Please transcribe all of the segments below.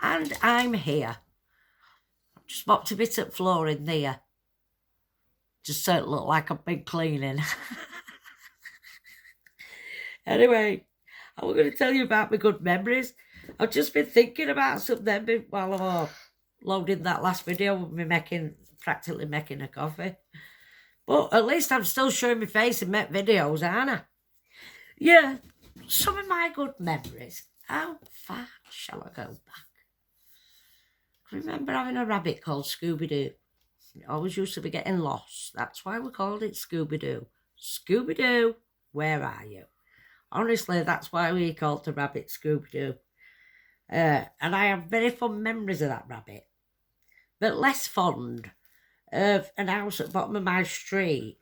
And I'm here. I've just mopped a bit of floor in there. Just so it looked like I've been cleaning. Anyway, I'm going to tell you about my good memories. I've just been thinking about some of them while I was loading that last video with me practically making a coffee. But at least I'm still showing my face in my videos, aren't I? Yeah, some of my good memories. How far shall I go back? I remember having a rabbit called Scooby Doo. It always used to be getting lost. That's why we called it Scooby Doo. Scooby Doo, where are you? Honestly, that's why we called the rabbit Scooby Doo. And I have very fond memories of that rabbit. But less fond of an house at the bottom of my street.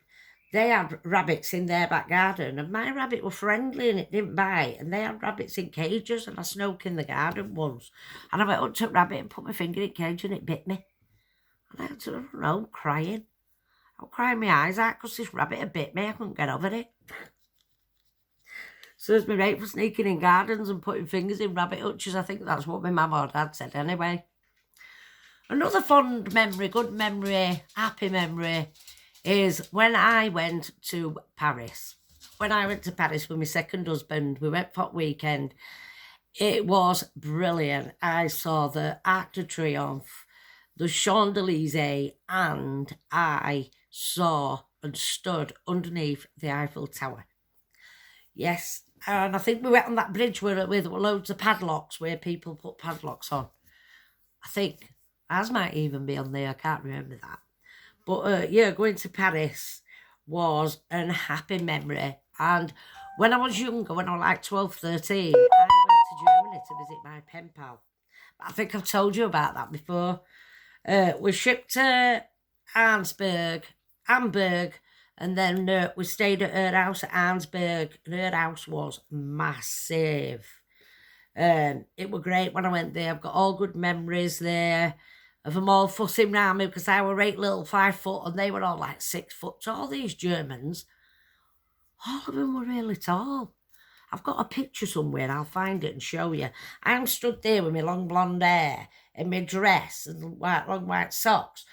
They had rabbits in their back garden, and my rabbit were friendly and it didn't bite. And they had rabbits in cages, and I snuck in the garden once. And I went up to a rabbit and put my finger in the cage and it bit me. And I had to run home crying. I was crying my eyes out because this rabbit had bit me. I couldn't get over it. So there's my rate for sneaking in gardens and putting fingers in rabbit hutches. I think that's what my mum or dad said anyway. Another fond memory, good memory, happy memory is when I went to Paris. When I went to Paris with my second husband, we went for a weekend. It was brilliant. I saw the Arc de Triomphe, the Champs-Élysées, and I saw and stood underneath the Eiffel Tower. Yes, and I think we went on that bridge with loads of padlocks where people put padlocks on. I think ours might even be on there, I can't remember that. But yeah, going to Paris was a happy memory. And when I was younger, when I was like 12, 13, I went to Germany to visit my pen pal. I think I've told you about that before. We shipped to Hamburg, and then we stayed at her house at Arnsberg, and her house was massive. It was great when I went there. I've got all good memories there of them all fussing round me because I were 8 little 5 foot and they were all like 6 foot. So all these Germans, all of them were really tall. I've got a picture somewhere, I'll find it and show you. I'm stood there with my long blonde hair and my dress and long white socks.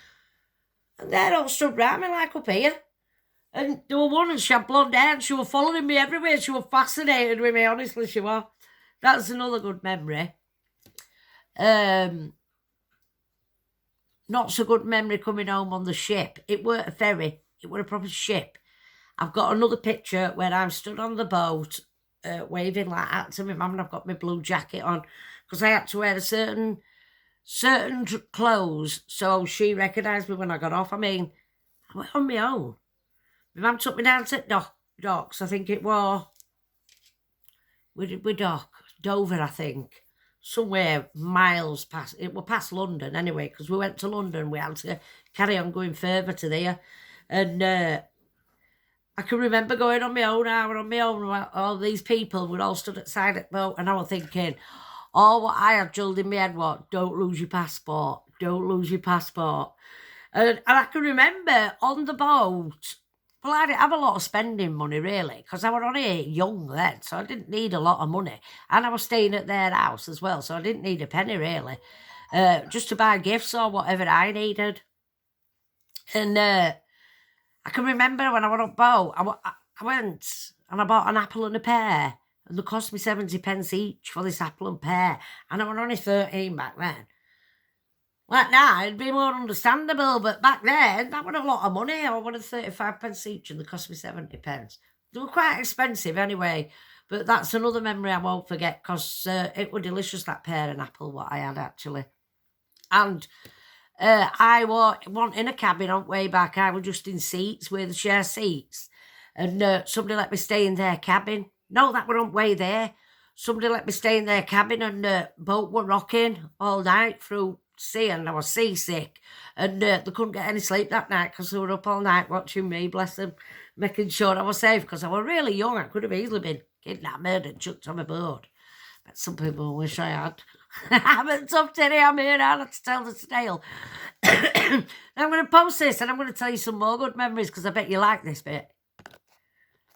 And they're all stood round me like up here. And there was one and she had blonde hair and she was following me everywhere. She was fascinated with me, honestly she was. That's another good memory. Not so good memory coming home on the ship. It weren't a ferry, it were a proper ship. I've got another picture where I'm stood on the boat waving like that to my mum, and I've got my blue jacket on because I had to wear a certain clothes so she recognised me when I got off. I mean, I went on my own. My mum took me down to docks, I think it was. Where did we dock? Dover, I think. Somewhere miles past, it was past London anyway, because we went to London, we had to carry on going further to there. And I can remember going on my own, I was on my own, all these people were all stood at the side of the boat, and I was thinking, what I had drilled in my head was, don't lose your passport, don't lose your passport. And I can remember on the boat, well, I didn't have a lot of spending money, really, because I was only young then, so I didn't need a lot of money. And I was staying at their house as well, so I didn't need a penny, really, just to buy gifts or whatever I needed. And I can remember when I went up boat, I went and I bought an apple and a pear, and they cost me 70 pence each for this apple and pear, and I was only 13 back then. Like now, it'd be more understandable, but back then, that was a lot of money. I wanted 35 pence each and they cost me 70 pence. They were quite expensive anyway, but that's another memory I won't forget because it was delicious, that pear and apple, what I had actually. And I was in a cabin on way back. I was just in seats with the share seats, and somebody let me stay in their cabin. No, that were on way there. Somebody let me stay in their cabin, and the boat were rocking all night through sea, and I was seasick, and they couldn't get any sleep that night because they were up all night watching me, bless them, making sure I was safe because I was really young. I could have easily been kidnapped, murdered, chucked on a board. But some people wish I had. I'm a tough teddy, I'm here now to tell the tale. I'm going to post this and I'm going to tell you some more good memories because I bet you like this bit.